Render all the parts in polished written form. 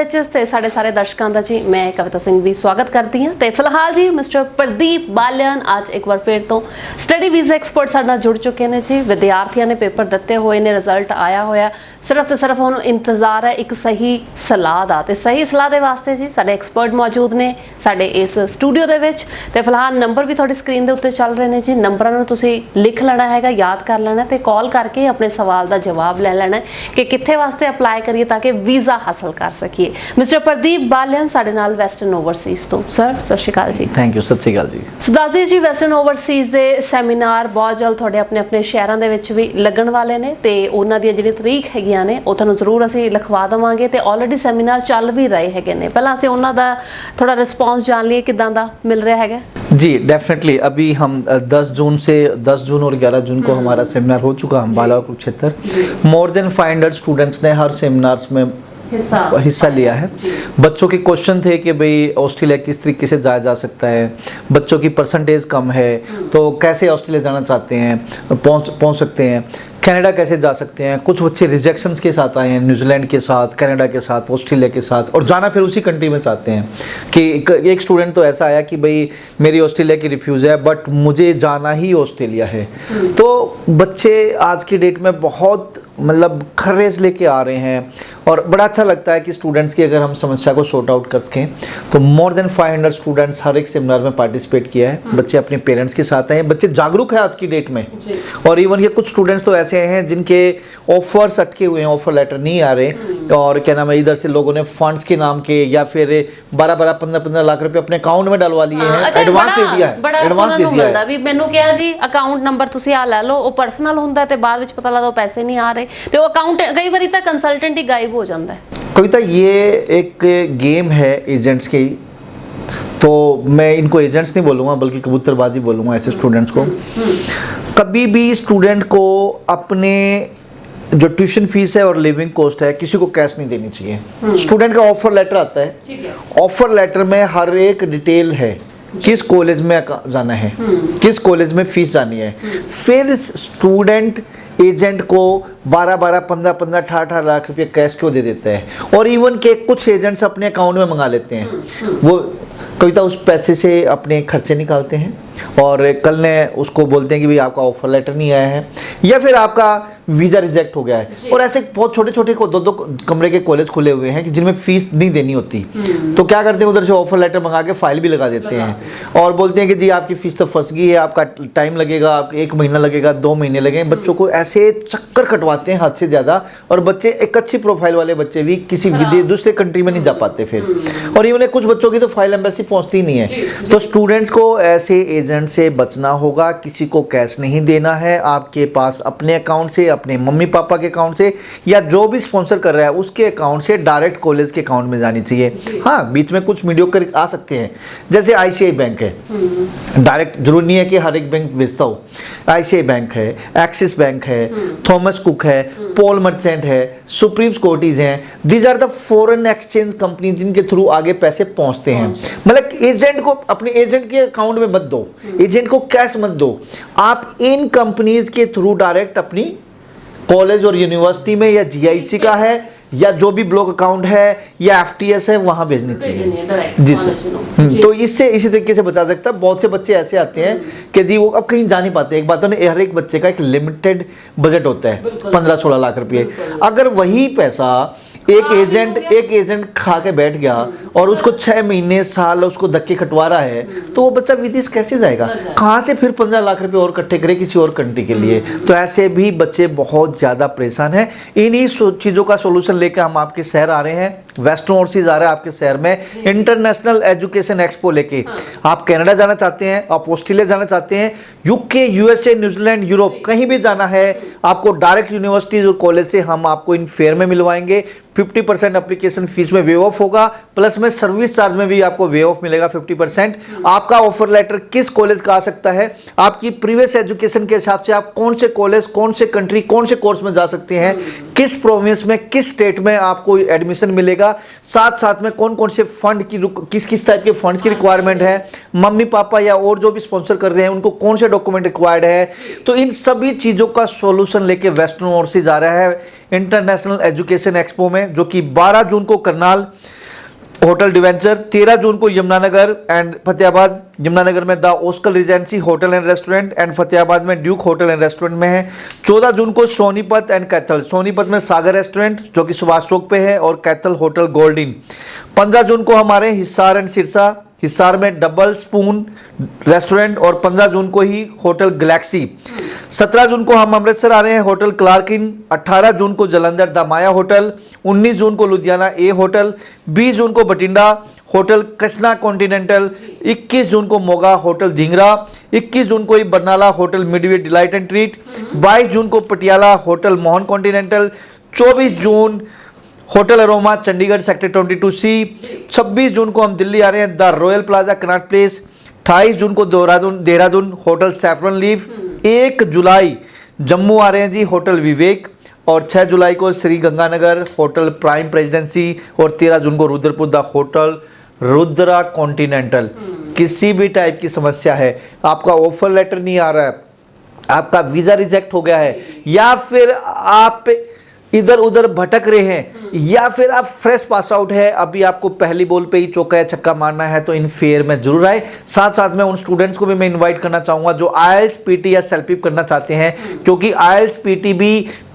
ਤੇ ਸਾਡੇ ਸਾਰੇ ਦਰਸ਼ਕਾਂ ਦਾ ਜੀ ਮੈਂ ਕਵਿਤਾ ਸਿੰਘ ਵੀ ਸਵਾਗਤ ਕਰਦੀ ਹਾਂ ਤੇ ਫਿਲਹਾਲ ਜੀ ਮਿਸਟਰ ਪ੍ਰਦੀਪ ਬਾਲਿਆਨ ਅੱਜ ਇੱਕ ਵਾਰ ਫਿਰ ਤੋਂ ਸਟੱਡੀ ਵੀਜ਼ਾ ਐਕਸਪਰਟ ਸਾਡੇ ਨਾਲ ਜੁੜ ਚੁੱਕੇ ਨੇ ਜੀ। ਵਿਦਿਆਰਥੀਆਂ ਨੇ ਪੇਪਰ ਦਿੱਤੇ ਹੋਏ ਨੇ, ਰਿਜ਼ਲਟ ਆਇਆ ਹੋਇਆ, ਸਿਰਫ ਤੇ ਸਿਰਫ ਹੁਣ ਇੰਤਜ਼ਾਰ ਹੈ ਇੱਕ ਸਹੀ ਸਲਾਹ ਦਾ। ਤੇ ਸਹੀ ਸਲਾਹ ਦੇ ਵਾਸਤੇ ਜੀ ਸਾਡੇ ਐਕਸਪਰਟ ਮੌਜੂਦ ਨੇ ਸਾਡੇ ਇਸ ਸਟੂਡੀਓ ਦੇ ਵਿੱਚ। ਤੇ ਫਿਲਹਾਲ ਨੰਬਰ ਵੀ ਤੁਹਾਡੀ ਸਕਰੀਨ ਦੇ ਉੱਤੇ ਚੱਲ ਰਹੇ ਨੇ ਜੀ। ਨੰਬਰਾਂ ਨੂੰ ਤੁਸੀਂ ਲਿਖ ਲੈਣਾ ਹੈਗਾ, ਯਾਦ ਕਰ ਲੈਣਾ ਤੇ ਕਾਲ ਕਰਕੇ ਆਪਣੇ ਸਵਾਲ ਦਾ ਜਵਾਬ ਲੈ ਲੈਣਾ ਕਿ ਕਿੱਥੇ ਵਾਸਤੇ ਅਪਲਾਈ ਕਰੀਏ ਤਾਂ ਕਿ ਵੀਜ਼ਾ ਹਾਸਲ ਕਰ ਸਕੀਏ। ਮਿਸਟਰ ਪ੍ਰਦੀਪ ਬਾਲਿਆਨ ਸਾਡੇ ਨਾਲ ਵੈਸਟਰਨ ਓਵਰਸੀਜ਼ ਤੋਂ। ਸਰ ਸਤਿ ਸ਼੍ਰੀ ਅਕਾਲ ਜੀ। Thank you. ਸਤਿ ਸ਼੍ਰੀ ਅਕਾਲ ਜੀ। ਸੋ ਦੱਸਦੇ ਜੀ ਵੈਸਟਰਨ ਓਵਰਸੀਜ਼ ਦੇ ਸੈਮੀਨਾਰ ਬਹੁਤ ਜਲਦ ਤੁਹਾਡੇ ਆਪਣੇ ਸ਼ਹਿਰਾਂ ਦੇ ਵਿੱਚ ਵੀ ਲੱਗਣ ਵਾਲੇ ਨੇ ਤੇ ਉਹਨਾਂ ਦੀ ਜਿਹੜੀ ਤਰੀਕ ਹੈਗੀਆਂ ਨੇ ਉਹ ਤੁਹਾਨੂੰ ਜ਼ਰੂਰ ਅਸੀਂ ਲਿਖਵਾ ਦੇਵਾਂਗੇ ਤੇ ਆਲਰੇਡੀ ਸੈਮੀਨਾਰ ਚੱਲ ਵੀ ਰਹੇ ਹੈਗੇ ਨੇ। ਪਹਿਲਾਂ ਅਸੀਂ ਉਹਨਾਂ ਦਾ ਥੋੜਾ ਰਿਸਪੌਂਸ ਜਾਣ ਲਈਏ कितना दा मिल रहा है जी। डेफिनेटली अभी हम 10 जून और 11 जून को हमारा सेमिनार हो चुका। हम बाला कुरुक्षेत्र मोर देन 500 स्टूडेंट्स ने हर सेमिनार्स में हिस्सा लिया है। बच्चों के क्वेश्चन थे कि भाई ऑस्ट्रेलिया किस तरीके से जाया जा सकता है, बच्चों की परसेंटेज कम है तो कैसे ऑस्ट्रेलिया जाना चाहते हैं, पहुंच सकते हैं, कनाडा कैसे जा सकते हैं। कुछ बच्चे रिजेक्शंस के साथ आए हैं, न्यूजीलैंड के साथ, कनाडा के साथ, ऑस्ट्रेलिया के साथ, और जाना फिर उसी कंट्री में चाहते हैं। कि एक स्टूडेंट तो ऐसा आया कि भाई मेरी ऑस्ट्रेलिया की रिफ्यूज़ है बट मुझे जाना ही ऑस्ट्रेलिया है। तो बच्चे आज की डेट में बहुत मतलब खर्रेज लेके आ रहे हैं और बड़ा अच्छा लगता है कि स्टूडेंट्स की अगर हम समस्या को सॉर्ट आउट कर सकें। तो मोर देन 500 स्टूडेंट्स हर एक सेमिनार में पार्टिसिपेट किया है। बच्चे अपने पेरेंट्स के साथ आए हैं, बच्चे जागरूक है आज की डेट में। और इवन ये कुछ स्टूडेंट्स तो ऐसे हैं जिनके ऑफर्स अटके हुए हैं, ऑफर लेटर नहीं आ रहे और क्या नाम है इधर से लोगों ने फंड्स के नाम के या फिर 12-15 लाख रुपए अपने अकाउंट में डलवा लिए हैं, एडवांस दे दिया है। बड़ा एडवांस दे दिया है। भी मैंने कहा जी अकाउंट नंबर ਤੁਸੀਂ ਆ ਲੈ ਲਓ, ਉਹ ਪਰਸਨਲ ਹੁੰਦਾ ਤੇ ਬਾਅਦ ਵਿੱਚ ਪਤਾ ਲੱਗਦਾ ਉਹ ਪੈਸੇ ਨਹੀਂ ਆ ਰਹੇ ਤੇ ਉਹ ਅਕਾਊਂਟ ਕਈ ਵਾਰੀ ਤਾਂ ਕੰਸਲਟੈਂਟ ਹੀ ਗਾਇਬ ਹੋ ਜਾਂਦਾ ਹੈ। कविता ये एक गेम है एजेंट्स की, तो मैं इनको एजेंट्स नहीं बोलूँगा बल्कि कबूतरबाजी बोलूँगा ऐसे स्टूडेंट्स को। कभी भी स्टूडेंट को अपने जो ट्यूशन फीस है और लिविंग कॉस्ट है किसी को कैश नहीं देनी चाहिए। स्टूडेंट का ऑफर लेटर आता है, ऑफर लेटर में हर एक डिटेल है, किस कॉलेज में जाना है, किस कॉलेज में फीस जानी है। फिर स्टूडेंट एजेंट को 12-12, 15-15, 18 लाख रुपए कैश क्यों दे देता है। और इवन के कुछ एजेंट्स अपने अकाउंट में मंगा लेते हैं, वो कविता उस पैसे से अपने खर्चे निकालते हैं और कल ने उसको बोलते हैं कि भाई आपका ऑफर लेटर नहीं आया है या फिर आपका वीज़ा रिजेक्ट हो गया है। और ऐसे बहुत छोटे छोटे को 2-2 कमरे के कॉलेज खुले हुए हैं कि जिनमें फीस नहीं देनी होती। तो क्या करते हैं उधर से ऑफर लेटर मंगा के फाइल भी लगा देते हैं और बोलते हैं कि जी आपकी फीस तो फंस गई है, आपका टाइम लगेगा, आप 1 महीना लगेगा, 2 महीने लगेंगे। बच्चों को ऐसे चक्कर कटवाते हैं हद से ज़्यादा और बच्चे एक अच्छी प्रोफाइल वाले बच्चे भी किसी दूसरे कंट्री में नहीं जा पाते फिर। और इवन कुछ बच्चों की तो फाइल एम्बेसी पहुंचती नहीं है। तो स्टूडेंट्स को ऐसे एजेंट से बचना होगा, किसी को कैश नहीं देना है। आपके पास अपने अकाउंट से, अपने मम्मी पापा के अकाउंट से या जो भी स्पॉन्सर कर रहा है उसके अकाउंट से डायरेक्ट कॉलेज के अकाउंट में जानी चाहिए। हाँ, बीच में कुछ मीडियोकर आ सकते हैं, जैसे आईसीआई बैंक है, डायरेक्ट जरूर नहीं है कि हर एक बैंक भेजता हो। आईसीआई बैंक है, एक्सिस बैंक है, थॉमस कुक है, पॉल मर्चेंट है, सुप्रीम स्कॉटिज हैं। These are the foreign exchange company जिनके थ्रू आगे पैसे पहुंचते हैं। मतलब एजेंट को अपने एजेंट के अकाउंट में मत दो, एजेंट को कैश मत दो। आप इन कंपनीज के थ्रू डायरेक्ट अपनी कॉलेज और यूनिवर्सिटी में या जीआईसी का है या जो भी ब्लॉक अकाउंट है या एफटीएस है वहां भेजनी चाहिए जी सर। तो इससे इसी तरीके से बचा सकता है। बहुत से बच्चे ऐसे आते हैं कि जी वो अब कहीं जा नहीं पाते। एक बात है ना, हर एक बच्चे का एक लिमिटेड बजट होता है 15-16 लाख रुपए। अगर वही पैसा एक एजेंट खा के बैठ गया और उसको 6 महीने साल उसको धक्के कटवा रहा है तो वो बच्चा विदेश कैसे जाएगा, कहाँ से फिर 15 लाख रुपए और इकट्ठे करे किसी और कंट्री के लिए। तो ऐसे भी बच्चे बहुत ज़्यादा परेशान हैं। इन्हीं चीज़ों का सोल्यूशन लेकर हम आपके शहर आ रहे हैं। वेस्टर्न ओवरसीज आ रहा है आपके शहर में इंटरनेशनल एजुकेशन एक्सपो लेके। आप कनाडा जाना चाहते हैं, आप ऑस्ट्रेलिया जाना चाहते हैं, यूके, यूएसए, न्यूजीलैंड, यूरोप कहीं भी जाना है, आपको डायरेक्ट यूनिवर्सिटीज और कॉलेज से हम आपको इन फेयर में मिलवाएंगे। 50% एप्लीकेशन फीस में वेव ऑफ होगा, प्लस में सर्विस चार्ज में भी आपको वेव ऑफ मिलेगा 50%। आपका ऑफर लेटर किस कॉलेज का आ सकता है, आपकी प्रीवियस एजुकेशन के हिसाब से आप कौन से कॉलेज, कौन से कंट्री, कौन से कोर्स में जा सकते हैं, किस प्रोविंस में, किस स्टेट में आपको एडमिशन मिलेगा, साथ साथ में कौन कौन से फंड की किस किस टाइप के फंड की रिक्वायरमेंट है, मम्मी पापा या और जो भी स्पॉन्सर कर रहे हैं उनको कौन से डॉक्यूमेंट रिक्वायर्ड है। तो इन सभी चीज़ों का सॉल्यूशन लेके वेस्टर्न ओवरसीज आ रहा है इंटरनेशनल एजुकेशन एक्सपो में, जो कि 12 जून को करनाल होटल डिवेंचर, 13 जून को यमुनानगर एंड फतेहाबाद, यमुनानगर में the Oskal regency hotel and restaurant and Fatehabad में ड्यूक होटल एंड रेस्टोरेंट में है। 14 जून को सोनीपत एंड कैथल, सोनीपत में सागर रेस्टोरेंट जो कि सुभाष चौक पे है और कैथल होटल गोल्ड इन। 15 जून को हमारे हिसार एंड सिरसा, हिसार में डबल स्पून रेस्टोरेंट और 15 जून को ही होटल गैलेक्सी। 17 जून को हम अमृतसर आ रहे हैं होटल क्लार्किन, 18 जून को जलंधर द माया होटल, 19 जून को लुधियाना ए होटल, 20 जून को बठिंडा होटल कृष्णा कॉन्टिनेंटल, 21 जून को मोगा होटल धिंगरा, 21 जून को ही Barnala hotel midway delight and treat, 22 जून को पटियाला होटल मोहन कॉन्टिनेंटल, 24 जून hotel aroma Chandigarh sector 22C, 26 जून को हम दिल्ली आ रहे हैं the royal plaza Connaught place, 28 जून को देहरादून होटल सैफरन लीफ, 1 जुलाई जम्मू आ रहे हैं जी होटल विवेक, और 6 जुलाई को Shri Ganganagar hotel prime presidency, और 13 जून को Rudrapur the hotel Rudra continental. किसी भी टाइप की समस्या है, आपका ऑफर लेटर नहीं आ रहा है, आपका वीजा रिजेक्ट हो गया है, या फिर आप इधर उधर भटक रहे हैं, या फिर आप फ्रेश पास आउट है, अभी आपको पहली बॉल पे ही चौका या छक्का मारना है, तो इन फेयर में जरूर आए। साथ साथ में उन स्टूडेंट्स को भी मैं इनवाइट करना चाहूंगा जो आईएलटीएस पीटी या सेल्फ करना चाहते हैं, क्योंकि आईएलटीएस पीटी भी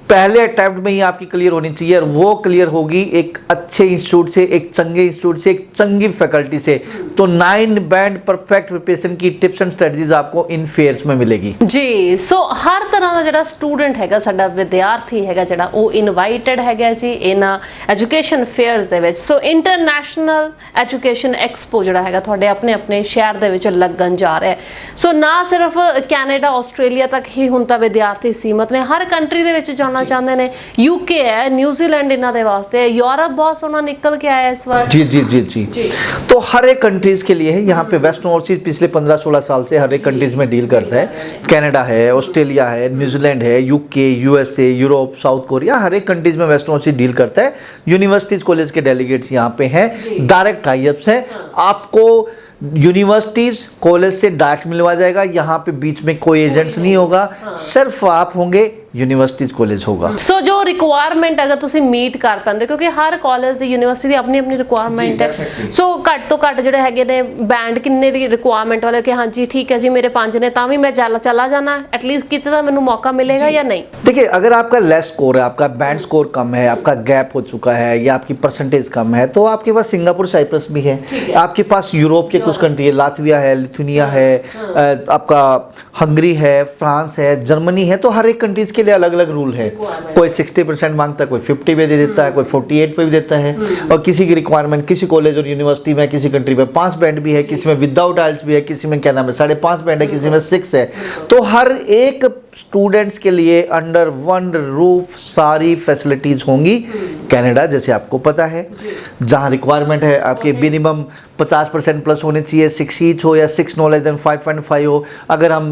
पहले अटेम्प्ट में ही आपकी क्लियर होनी चाहिए, और वो क्लियर होगी एक अच्छे इंस्टीट्यूट से, एक चंगे इंस्टीट्यूट से, एक चंगी फैकल्टी से। तो 9 बैंड परफेक्ट प्रिपरेशन की टिप्स एंड स्ट्रेटजीज आपको इन फेयर्स में मिलेगी जी। सो हर तरह का ਜਿਹੜਾ ਸਟੂਡੈਂਟ ਹੈਗਾ, ਸਾਡਾ ਵਿਦਿਆਰਥੀ ਹੈਗਾ ਜਿਹੜਾ, ਉਹ ਇਨਵਾਈਟਡ ਹੈਗਾ ਜੀ ਇਹਨਾਂ ਐਜੂਕੇਸ਼ਨ ਫੇਅਰਸ ਦੇ ਵਿੱਚ। ਸੋ ਇੰਟਰਨੈਸ਼ਨਲ ਐਜੂਕੇਸ਼ਨ ਐਕਸਪੋ ਜਿਹੜਾ ਹੈਗਾ ਤੁਹਾਡੇ ਆਪਣੇ ਆਪਣੇ ਸ਼ਹਿਰ ਦੇ ਵਿੱਚ ਲੱਗਣ ਜਾ ਰਿਹਾ ਹੈ। ਸੋ ਨਾ ਸਿਰਫ ਕੈਨੇਡਾ ਆਸਟ੍ਰੇਲੀਆ ਤੱਕ ਹੀ ਹੁਣ ਤਾਂ ਵਿਦਿਆਰਥੀ ਸੀਮਤ ਨੇ, ਹਰ ਕੰਟਰੀ ਦੇ ਵਿੱਚ ਜਾਣਾ चाहते हैं। यूके है, न्यूजीलैंड इन्हां दे वास्ते, यूरोप बहुत सोना निकल के आया इस बार। जी जी जी जी, जी। तो हर एक कंट्रीज के लिए है यहाँ पे। वेस्ट ओवरसीज पिछले 15-16 साल से हर एक कंट्रीज में डील करता है। कनाडा है, ऑस्ट्रेलिया है, न्यूजीलैंड है, UK, USA, Europe, South Korea, हर एक कंट्रीज में वेस्ट ओवरसीज डील करता है। यूनिवर्सिटीज कॉलेज के डेलीगेट्स यहाँ पे हैं, डायरेक्ट टाइप्स हैं। आपको यूनिवर्सिटीज कॉलेज से डायरेक्ट मिलवा जाएगा, यहाँ पे बीच में कोई एजेंट्स नहीं होगा, सिर्फ आप होंगे, यूनिवर्सिटीज कॉलेज होगा। सो जो रिक्वायरमेंट अगर तुसी मीट कर पाते, क्योंकि हर कॉलेज दी यूनिवर्सिटी दी अपनी अपनी रिक्वायरमेंट है। सो घट तो घट जिहड़े हैगे ने बैंड किन्ने दी रिक्वायरमेंट वाले कि हाँ जी ठीक है जी मेरे 5 ने, तां भी मैं चला जाना, एटलीस्ट कितने का मैनू मौका मिलेगा या नहीं? देखिए, अगर आपका लेस स्कोर है, आपका बैंड स्कोर कम है, आपका गैप हो चुका है, या आपकी परसेंटेज कम है, तो आपके पास सिंगापुर, साइप्रस भी है, आपके पास यूरोप के कुछ कंट्री है, लातविया है, लिथुनिया है, आपका हंगरी है, फ्रांस है, जर्मनी है। तो हर एक कंट्रीज के लिए अलग अलग रूल है। कोई 60% मांगता है, कोई 50 पे दे देता है, कोई 48 पे भी देता है। और किसी की रिक्वायरमेंट, किसी कॉलेज और यूनिवर्सिटी में, किसी कंट्री में 5 बैंड भी है, किसी में विदाउट आइल्स भी है, किसी में क्या नाम है 5.5 बैंड है, किसी में 6 है। तो हर एक स्टूडेंट्स के लिए अंडर वन रूफ सारी फैसिलिटीज होंगी। कनाडा जैसे आपको पता है, जहाँ रिक्वायरमेंट है आपके मिनिमम 50% प्लस होने चाहिए, 6 ईच हो या 6 नो लेस देन 5.5 हो। अगर हम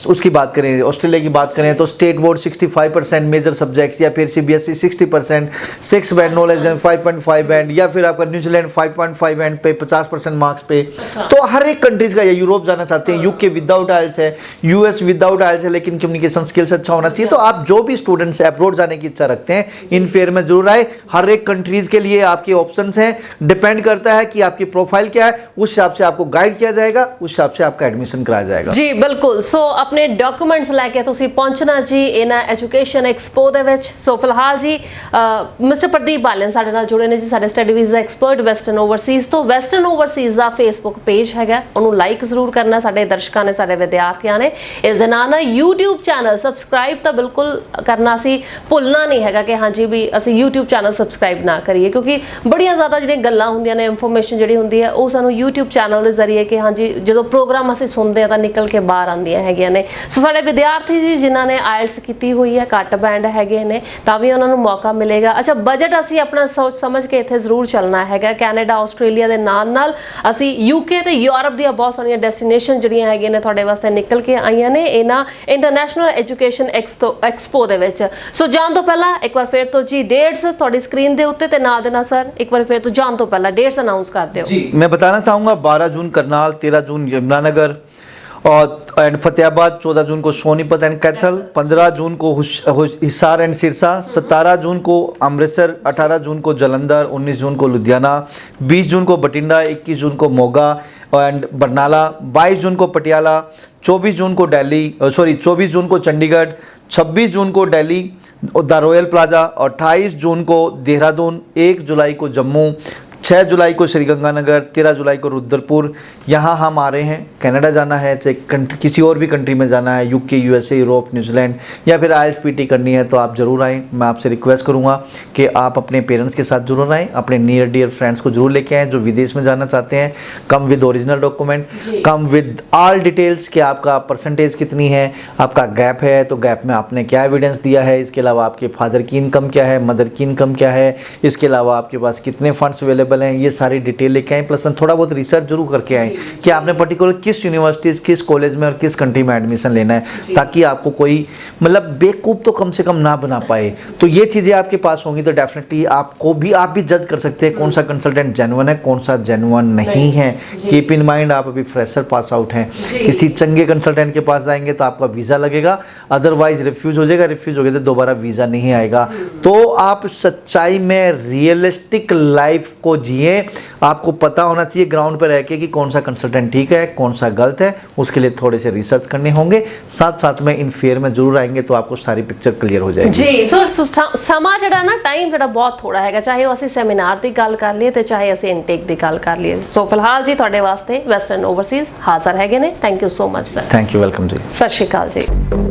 उसकी बात करें, ऑस्ट्रेलिया की बात करें, तो स्टेट बोर्ड 65% मेजर सब्जेक्ट्स, या फिर CBSE 60%, 6 band no less than 5.5 band, या फिर आपका न्यूजीलैंड 5.5 बैंड पे 50% मार्क्स पे। तो हर एक कंट्रीज का, या यूरोप जाना चाहते हैं, यूके विदाउट आइल्स है, यूएस विदाउट आइल्स है, लेकिन कम्युनिकेशन स्किल्स अच्छा होना चाहिए। तो आप जो भी स्टूडेंट्स अब्रॉड जाने की इच्छा रखते हैं, इन फेयर में जरूर आए। हर एक कंट्रीज के लिए आपके ऑप्शंस हैं, डिपेंड करता है कि आपकी प्रोफाइल क्या है, उस हिसाब से आपको गाइड किया जाएगा, उस हिसाब से आपका एडमिशन कराया जाएगा। जी बिल्कुल। सो अपने डॉक्यूमेंट्स लेके तुसी पहुंचना जी इना एजुकेशन एक्सपो दे विच। सो फिलहाल जी मिस्टर प्रदीप बालन साडे नाल जुड़े ने जी, साडे study visa expert western overseas. तो वेस्टर्न ओवरसीज दा फेसबुक पेज हैगा, उन्होंने लाइक जरूर करना। साडे दर्शकों ने, साडे विद्यार्थियों ने इस दे नाल यूट्यूब चैनल सबसक्राइब तो बिल्कुल करना सी भुलना नहीं हैगा कि हाँ जी भी असीं यूट्यूब चैनल सबसक्राइब ना करिए, क्योंकि बड़ियां ज़्यादा जिहड़ियां गल्लां हुंदियां ने, इंफॉर्मेशन जिहड़ी हुंदी है वो सानूं यूट्यूब चैनल के जरिए कि हाँ जी जो प्रोग्राम असीं सुनते हैं तो निकल के बाहर आंदियां हैगियां ने। सो साडे विद्यार्थी जी जिन्हां ने आइल्स कीती हुई है, घट बैंड हैगे ने, तां भी उन्हां नूं मौका मिलेगा। अच्छा, बजट असीं अपना सोच समझ के इत्थे जरूर चलना हैगा। कैनेडा, आस्ट्रेलिया दे नाल नाल असीं यूके ते यूरोप दी बहुत सारियां डेस्टिनेशन जिहड़ियां हैगियां ने तुहाडे वास्ते निकल के आईयां ने इन्हां इंटरनेशनल एजुकेशन एक्सपो दे विच। सो जाण तो पहला एक बार फिर तो जी डेट्स तुहाडी स्क्रीन दे उत्ते ते नाल दे नाल सर एक बार फिर तो जाण तो पहला डेट्स अनाउंस कर दिओ। जी, मैं बताना चाहूँगा 12 जून करनाल, 13 जून यमुनानगर, और एंड फतेहाबाद, 14 जून को सोनीपत एंड कैथल, 15 जून को हिसार एंड सिरसा, 17 जून को अमृतसर, 18 जून को जलंधर, 19 जून को लुधियाना, 20 जून को बठिंडा, 21 जून को मोगा एंड बरनाला, 22 जून को पटियाला, 24 जून को दिल्ली, 24 जून को चंडीगढ़, 26 जून को दिल्ली द रॉयल प्लाजा, और 28 जून को देहरादून, 1 जुलाई को जम्मू, 6 जुलाई को श्रीगंगानगर, 13 जुलाई को रुद्रपुर। यहाँ हम आ रहे हैं। कनाडा जाना है, चाहे किसी और भी कंट्री में जाना है, यूके, यूएसए, यूरोप, न्यूजीलैंड, या फिर IELTS करनी है, तो आप ज़रूर आएँ। मैं आपसे रिक्वेस्ट करूँगा कि आप अपने पेरेंट्स के साथ जरूर आएँ, अपने नियर डियर फ्रेंड्स को जरूर लेके आएँ जो विदेश में जाना चाहते हैं। Come with original document, come with all details कि आपका परसेंटेज कितनी है, आपका गैप है तो गैप में आपने क्या एविडेंस दिया है, इसके अलावा आपके फादर की इनकम क्या है, मदर की इनकम क्या है, इसके अलावा आपके पास कितने फंड्स अवेलेबल हैं, ये सारी डिटेल लेके आए। प्लस में थोड़ा बहुत रिसर्च जरूर करके आए कि आपने पर्टिकुलर किस यूनिवर्सिटीज, किस कॉलेज में और किस कंट्री में एडमिशन लेना है, ताकि आपको कोई मतलब बेवकूफ़ तो कम से कम ना बना पाए। तो ये चीज़ें आपके पास होंगी तो डेफिनेटली आप भी जज कर सकते हैं कौन सा कंसल्टेंट जेन्युइन है, कौन सा जेन्युइन नहीं है। कीप इन माइंड आप अभी फ्रेशर पास आउट हैं, किसी चंगे कंसल्टेंट के पास जाएंगे तो आपका वीज़ा लगेगा, अदरवाइज रिफ्यूज हो जाएगा, रिफ्यूज हो गया तो दोबारा वीज़ा नहीं आएगा। तो आप सच्चाई में रियलिस्टिक लाइफ को जिए। आपको पता होना चाहिए ग्राउंड पर रह के कि कौन सा कंसल्टेंट ठीक है, कौन सा गलत है। उसके लिए थोड़े से रिसर्च करने होंगे, साथ साथ में इन फेयर में जरूर आएंगे तो आपको सारी पिक्चर क्लियर हो जाएगी जी। सो ਸਮਾਂ ਜਿਹੜਾ ਨਾ ਟਾਈਮ ਜਿਹੜਾ ਬਹੁਤ ਥੋੜਾ ਹੈਗਾ, ਚਾਹੇ ਉਹ ਅਸੀਂ ਸੈਮੀਨਾਰ ਦੀ ਗੱਲ ਕਰ ਲਈਏ ਤੇ ਚਾਹੇ ਅਸੀਂ ਇਨਟੇਕ ਦੀ ਗੱਲ ਕਰ ਲਈਏ। ਸੋ ਫਿਲਹਾਲ ਜੀ ਤੁਹਾਡੇ ਵਾਸਤੇ ਵੈਸਟਰਨ ਓਵਰਸੀਜ਼ ਹਾਜ਼ਰ ਹੈਗੇ ਨੇ। Thank you so much sir. Thank you, welcome जी। ਸਤਿ ਸ਼੍ਰੀ ਅਕਾਲ ਜੀ।